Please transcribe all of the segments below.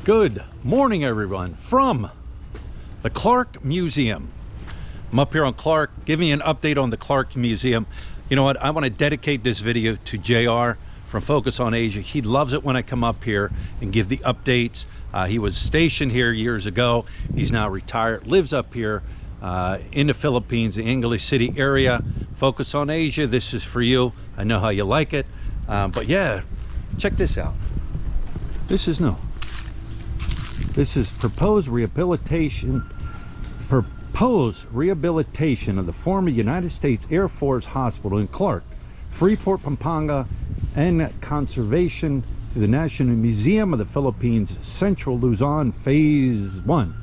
Good morning, everyone, from the Clark Museum. I'm up here on Clark, giving you an update on the Clark Museum. You know what? I want to dedicate this video to JR from Focus on Asia. He loves it when I come up here and give the updates. He was stationed here years ago. He's now retired, lives up here in the Philippines, the English City area. Focus on Asia, this is for you. I know how you like it. But yeah, check this out. This is new. This is proposed rehabilitation of the former United States Air Force Hospital in Clark, Freeport, Pampanga, and conservation to the National Museum of the Philippines, Central Luzon, Phase 1.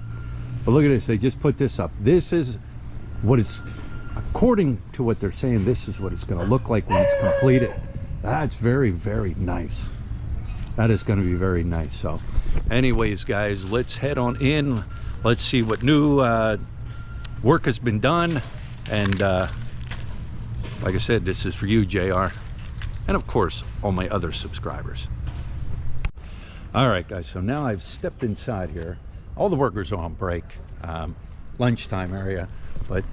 But look at this, they just put this up. This is what it's, according to what they're saying, this is what it's going to look like when it's completed. That's very, very nice. That is going to be very nice. So anyways, guys, let's head on in. Let's see what new work has been done. And like I said, this is for you, JR, and of course all my other subscribers. All right, guys, so now I've stepped inside here. All the workers are on break, lunchtime area, but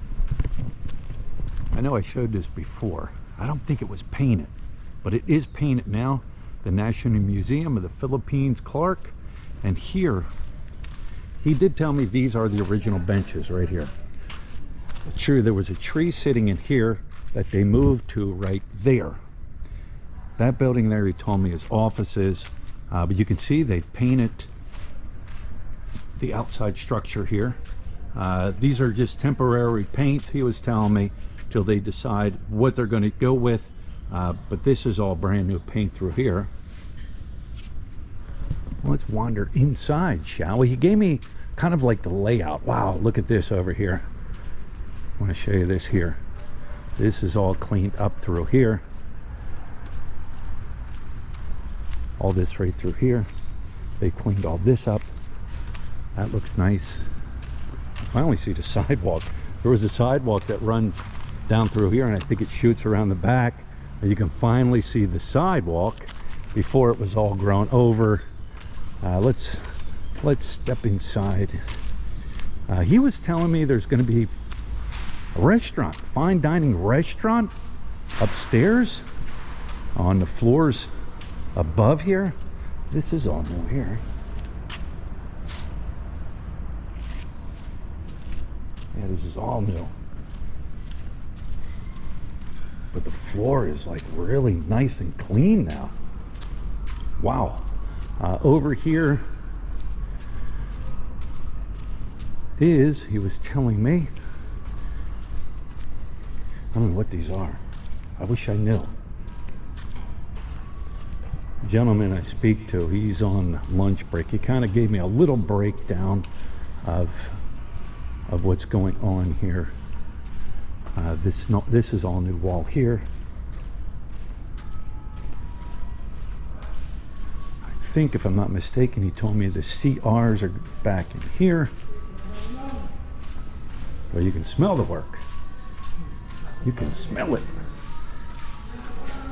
I know I showed this before. I don't think it was painted, but it is painted now. The National Museum of the Philippines, Clark. And here, he did tell me these are the original benches right here. True, there was a tree sitting in here that they moved to right there. That building there, he told me, is offices. But you can see they've painted the outside structure here. These are just temporary paints, he was telling me, till they decide what they're going to go with. But this is all brand new paint through here. Let's wander inside, shall we? He gave me kind of like the layout. Wow, look at this over here. I want to show you this here. This is all cleaned up through here. All this right through here. They cleaned all this up. That looks nice. I finally see the sidewalk. There was a sidewalk that runs down through here, and I think it shoots around the back. And you can finally see the sidewalk before it was all grown over. Let's step inside. He was telling me there's going to be a restaurant, fine dining restaurant upstairs on the floors above here. This is all new here. Yeah, this is all new. But the floor is like really nice and clean now. Wow. Over here is, he was telling me, I don't know what these are. I wish I knew. Gentleman I speak to, he's on lunch break. He kind of gave me a little breakdown of what's going on here. This is all new wall here. I think, if I'm not mistaken, he told me the CRs are back in here. Well, you can smell the work. You can smell it.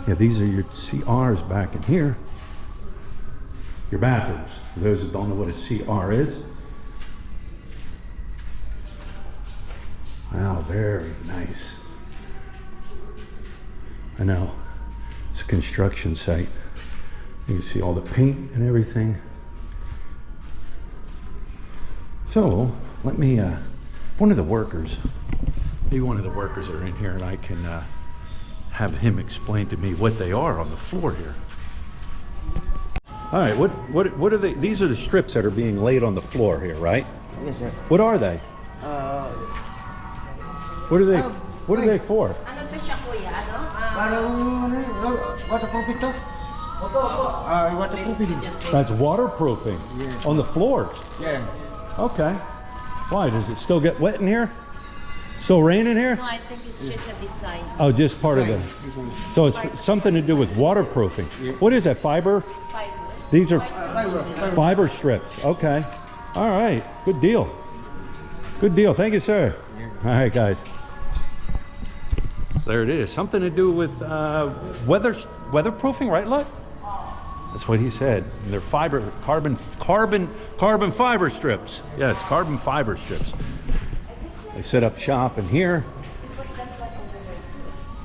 Yeah, these are your CRs back in here. Your bathrooms, for those that don't know what a CR is. Wow, very nice. I know, it's a construction site. You can see all the paint and everything. So, let me, one of the workers, maybe one of the workers are in here, and I can have him explain to me what they are on the floor here. All right, what are they? These are the strips that are being laid on the floor here, right? Yes, sir. What are they? What are they? What are they for? Ano to siya, kuya? Waterproofing to? Waterproofing. That's waterproofing. Yes. On the floors. Yeah. Okay. Why, does it still get wet in here? Still rain in here? No, I think it's just a design. Oh, just part of the. So it's something to do with waterproofing. Yeah. What is that? Fiber? Fiber. These are Fiber. fiber strips. Okay. All right. Good deal. Good deal. Thank you, sir. Yeah. All right, guys. There it is. Something to do with weatherproofing, right, Lut? That's what he said. And they're carbon fiber strips. Yes, carbon fiber strips. They set up shop in here.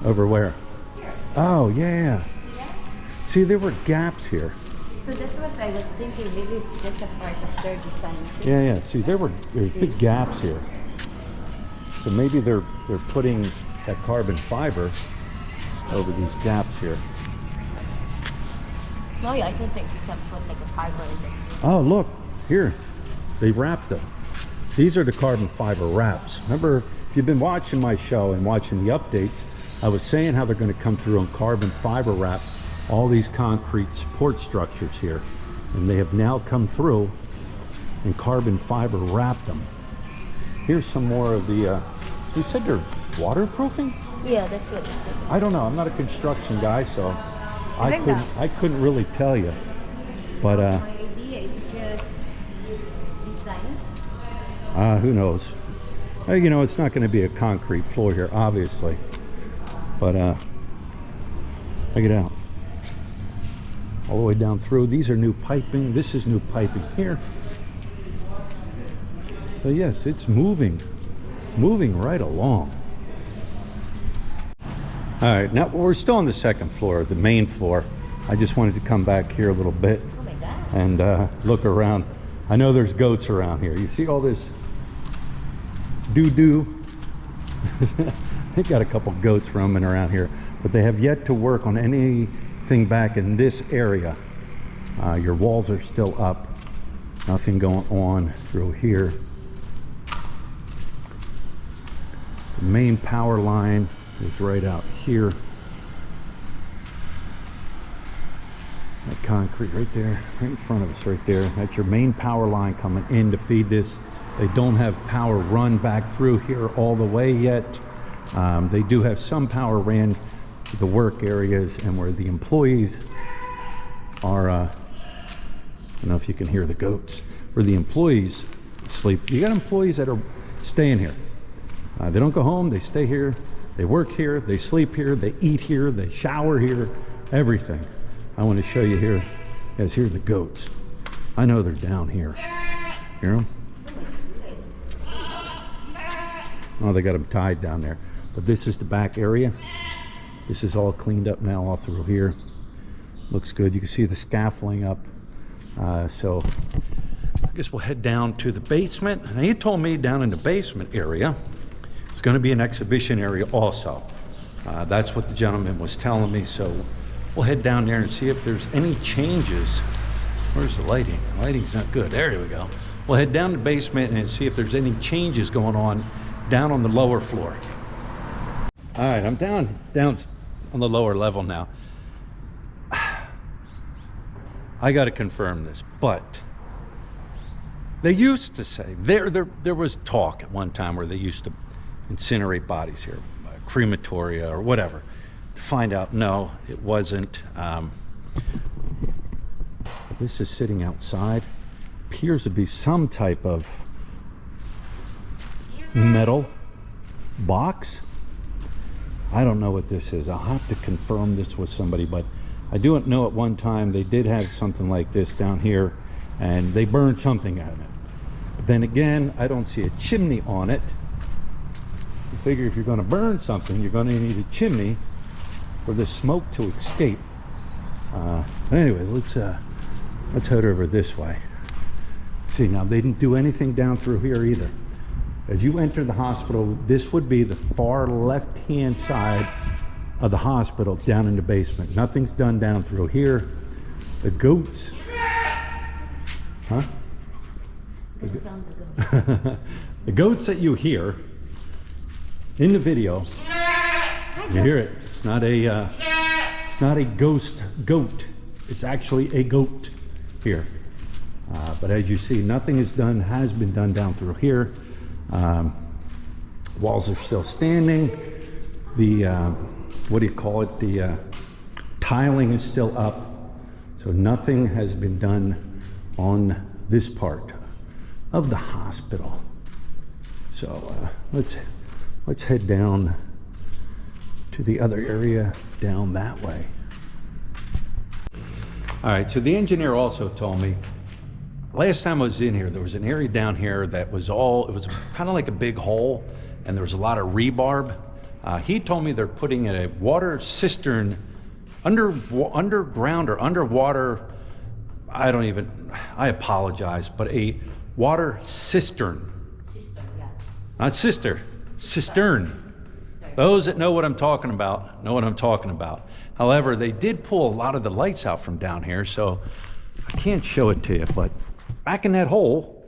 Over where? Oh, yeah. See, there were gaps here. So this was, I was thinking, maybe it's just a part of their design too. Yeah. See, there's big gaps here. So maybe they're putting that carbon fiber over these gaps here. No, I don't think you can put like a fiber in it. Oh, look, here. They wrapped them. These are the carbon fiber wraps. Remember, if you've been watching my show and watching the updates, I was saying how they're going to come through and carbon fiber wrap all these concrete support structures here. And they have now come through and carbon fiber wrapped them. Here's some more of the, you said they're waterproofing? Yeah, that's what it said. I don't know. I'm not a construction guy, so I couldn't really tell you. But My idea is just design. who knows? You know, it's not going to be a concrete floor here, obviously. But check it out. All the way down through. These are new piping. This is new piping here. So yes, it's moving right along. All right, now we're still on the second floor, the main floor. I just wanted to come back here a little bit Oh my God. and look around. I know there's goats around here. You see all this doo-doo? They got a couple goats roaming around here, but they have yet to work on anything back in this area. Your walls are still up. Nothing going on through here. The main power line is right out here. That concrete right there, right in front of us right there. That's your main power line coming in to feed this. They don't have power run back through here all the way yet. They do have some power ran to the work areas and where the employees are, I don't know if you can hear the goats, where the employees sleep. You got employees that are staying here. They don't go home, they stay here, they work here, they sleep here, they eat here, they shower here, everything. I want to show you here. Guys, here are the goats. I know they're down here. Hear them? Oh, they got them tied down there. But this is the back area. This is all cleaned up now all through here. Looks good. You can see the scaffolding up. So I guess we'll head down to the basement. And he told me down in the basement area, it's going to be an exhibition area also. That's what the gentleman was telling me. So we'll head down there and see if there's any changes. Where's the lighting? Lighting's not good. There we go. We'll head down to the basement and see if there's any changes going on down on the lower floor. All right, I'm down on the lower level now. I got to confirm this, but they used to say there was talk at one time where they used to incinerate bodies here, crematoria or whatever. To find out, no, it wasn't. This is sitting outside. Appears to be some type of metal box. I don't know what this is. I'll have to confirm this with somebody, but I do know at one time they did have something like this down here and they burned something out of it. But then again, I don't see a chimney on it. You figure if you're going to burn something, you're going to need a chimney for the smoke to escape. But anyways, let's head over this way. See, now they didn't do anything down through here either. As you enter the hospital, this would be the far left-hand side of the hospital down in the basement. Nothing's done down through here. The goats. Huh? The goats that you hear in the video, you hear it. It's not a ghost goat. It's actually a goat here. But as you see, nothing has been done down through here. Walls are still standing. The what do you call it? The tiling is still up. So nothing has been done on this part of the hospital. So let's head down to the other area down that way. All right, so the engineer also told me, last time I was in here, there was an area down here that was all, it was kind of like a big hole, and there was a lot of rebarb. He told me they're putting in a water cistern underground or underwater, I apologize, but a water cistern. Cistern, yeah. Not sister, cistern. Those that know what I'm talking about know what I'm talking about. However, they did pull a lot of the lights out from down here, so I can't show it to you, but back in that hole,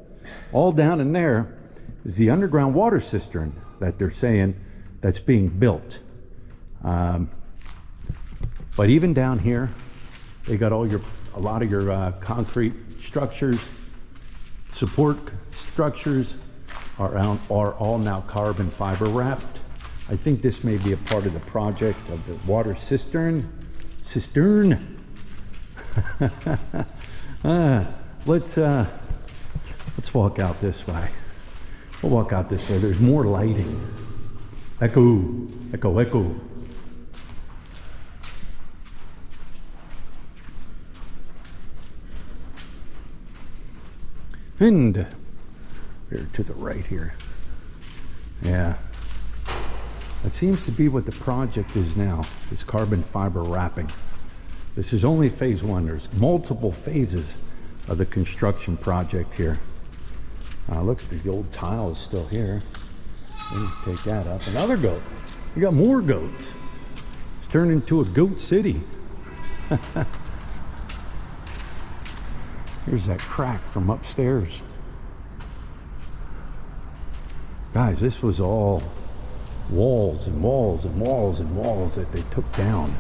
all down in there, is the underground water cistern that they're saying that's being built. But even down here, they got a lot of your concrete structures, support structures are all now carbon fiber wrapped. I think this may be a part of the project of the water cistern. Let's walk out this way. We'll walk out this way. There's more lighting. Echo, echo, echo. And here to the right here. Yeah. That seems to be what the project is now, is carbon fiber wrapping. This is only phase one. There's multiple phases of the construction project here. Look, the old tile is still here. Let me take that up. Another goat. We got more goats. It's turned into a goat city. Here's that crack from upstairs. Guys, this was all walls and walls and walls and walls that they took down.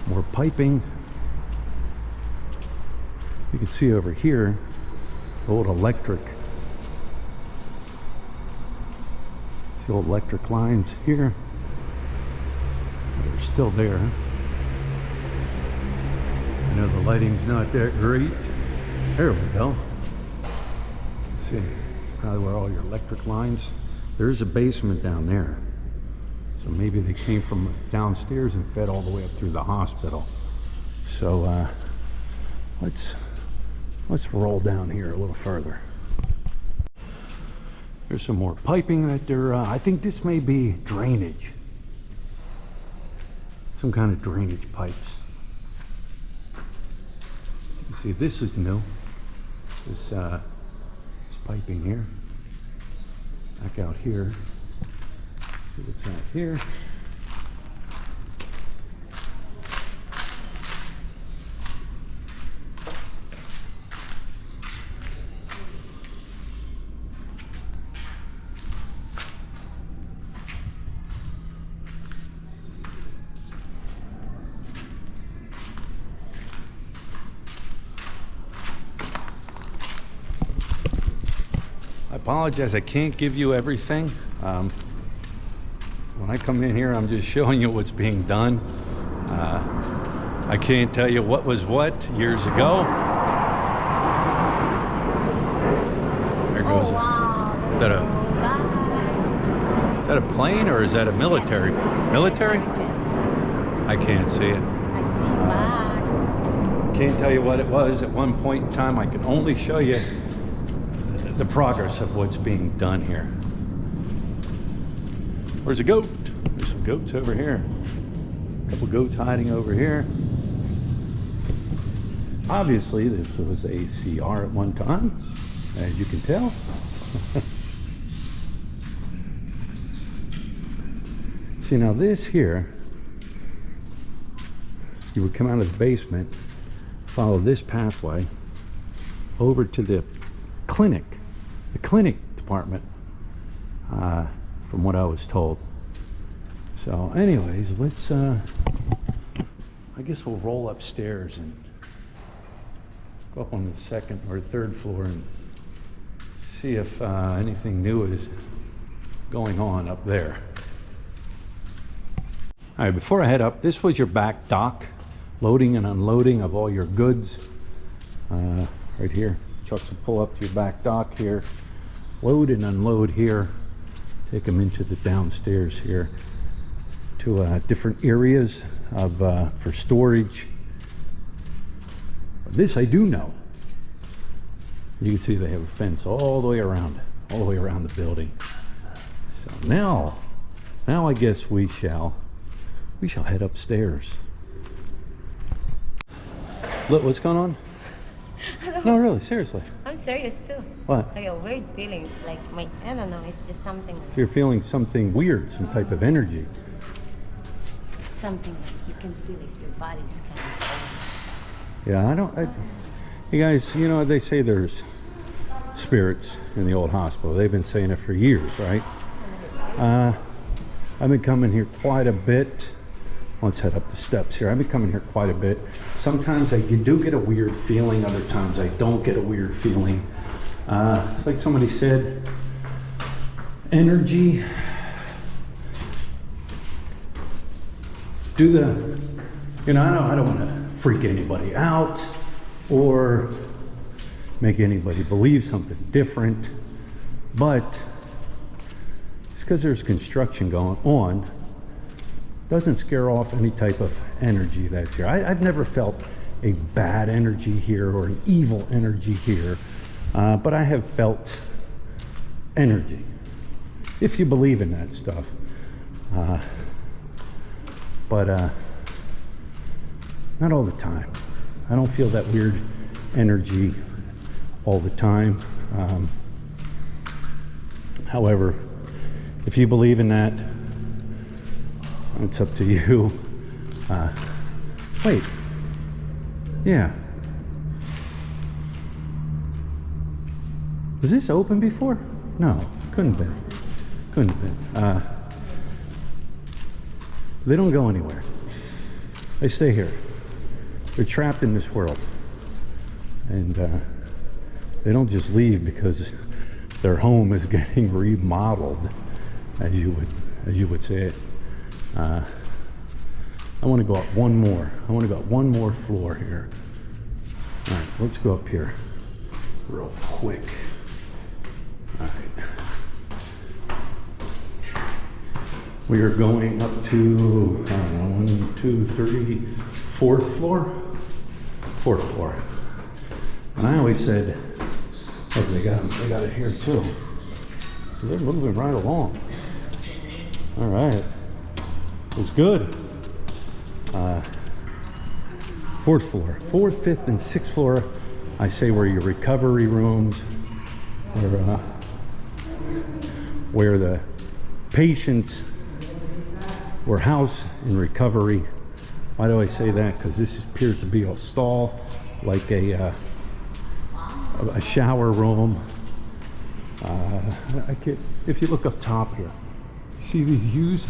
More piping. You can see over here, old electric. See old electric lines here. They're still there. I know the lighting's not that great. There we go. Let's see. Probably where all your electric lines. There is a basement down there, so maybe they came from downstairs and fed all the way up through the hospital. So let's roll down here a little further. There's some more piping that they're I think this may be drainage, some kind of drainage pipes. You see, this is new. This piping here. Back out here. See what's out here. I apologize, I can't give you everything. When I come in here, I'm just showing you what's being done. I can't tell you what was what years ago. There goes. Wow. Is that a plane or is that a military? Military? I can't see it. I see. Bye. Can't tell you what it was at one point in time. I can only show you the progress of what's being done here. Where's a goat? There's some goats over here. A couple goats hiding over here. Obviously, this was a CR at one time, as you can tell. See, now this here, you would come out of the basement, follow this pathway over to the clinic department, from what I was told. So anyways, let's I guess we'll roll upstairs and go up on the second or third floor and see if anything new is going on up there. All right, before I head up, this was your back dock, loading and unloading of all your goods. Right here, trucks will pull up to your back dock here, load and unload here, take them into the downstairs here to different areas of for storage. This I do know. You can see they have a fence all the way around the building. So now I guess we shall head upstairs. Look, what's going on? No, really, seriously. I'm serious too. What? Like a weird feeling. It's like I don't know. It's just something. So you're feeling something weird, some type of energy. Something you can feel it. Your body's kind of. Yeah, you guys, you know, they say there's spirits in the old hospital. They've been saying it for years, right? I've been coming here quite a bit. Let's head up the steps here. I've been coming here quite a bit. Sometimes I do get a weird feeling. Other times I don't get a weird feeling. It's like somebody said, energy. You know, I don't want to freak anybody out or make anybody believe something different, but it's because there's construction going on. Doesn't scare off any type of energy that's here. I've never felt a bad energy here or an evil energy here, but I have felt energy, if you believe in that stuff. But not all the time. I don't feel that weird energy all the time. However, if you believe in that, it's up to you. Wait. Yeah. Was this open before? No, couldn't have been. Couldn't have been. They don't go anywhere. They stay here. They're trapped in this world. And they don't just leave because their home is getting remodeled, as you would say it. I want to go up one more. I want to go up one more floor here. All right, let's go up here real quick. All right. We are going up to, I don't know, 1, 2, 3, 4th floor? 4th floor. And I always said, oh, they got it here too. So they're moving right along. All right. It's good. 4th floor. 4th, 5th, and 6th floor, I say, were your recovery rooms, where the patients were housed in recovery. Why do I say that? Because this appears to be a stall, like a shower room. If you look up top here, see these U's?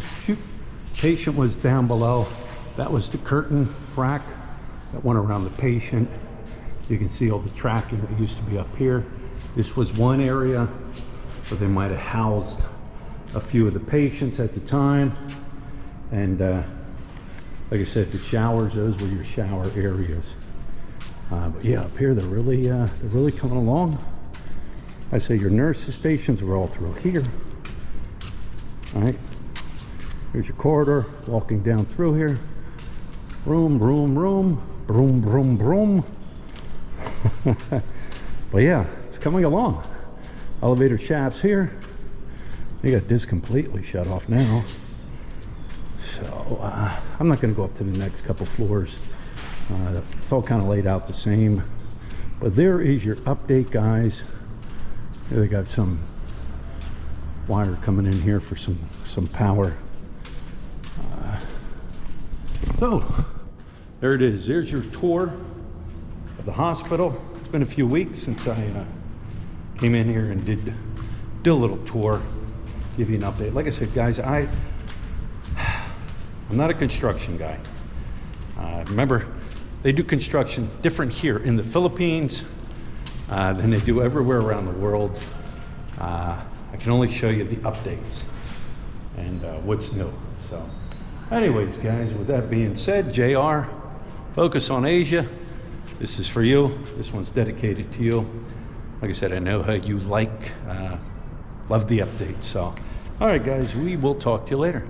Patient was down below. That was the curtain rack that went around the patient. You can see all the tracking that used to be up here. This was one area where they might have housed a few of the patients at the time. And like I said, the showers, those were your shower areas. But yeah, up here they're really coming along. I say your nurses stations were all through here. All right. Here's your corridor, walking down through here. Room, room, room, broom, broom, broom. But yeah, it's coming along. Elevator shafts here. They got this completely shut off now. So I'm not going to go up to the next couple floors. It's all kind of laid out the same. But there is your update, guys. Here they got some wire coming in here for some power. So there it is. There's your tour of the hospital. It's been a few weeks since I came in here and did a little tour, give you an update. Like I said, guys, I'm not a construction guy. Remember, they do construction different here in the Philippines than they do everywhere around the world. I can only show you the updates and what's new. So anyways, guys, with that being said, JR, Focus on Asia. This is for you. This one's dedicated to you. Like I said, I know how you love the updates. So, all right, guys, we will talk to you later.